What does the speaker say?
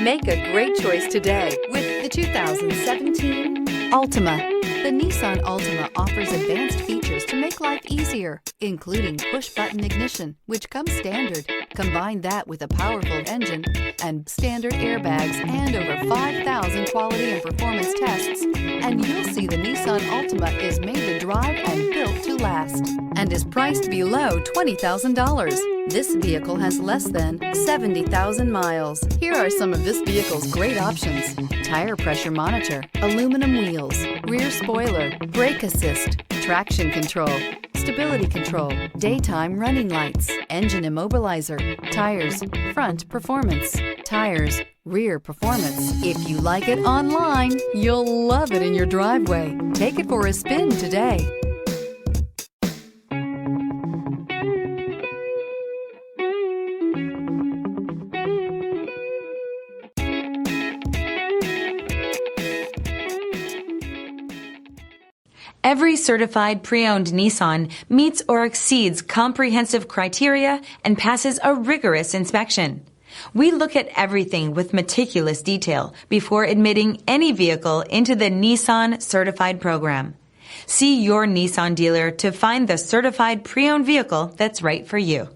Make a great choice today with the 2017 Altima. The Nissan Altima offers advanced features to make life easier, including push-button ignition, which comes standard. Combine that with a powerful engine and standard airbags and over 5,000 quality and performance tests, and you'll see the Nissan Altima is made to drive and built to last and is priced below $20,000. This vehicle has less than 70,000 miles. Here are some of this vehicle's great options: tire pressure monitor, aluminum wheels, rear spoiler, brake assist, traction control, stability control, daytime running lights, engine immobilizer, tires, front performance, tires, rear performance. If you like it online, you'll love it in your driveway. Take it for a spin today. Every certified pre-owned Nissan meets or exceeds comprehensive criteria and passes a rigorous inspection. We look at everything with meticulous detail before admitting any vehicle into the Nissan Certified program. See your Nissan dealer to find the certified pre-owned vehicle that's right for you.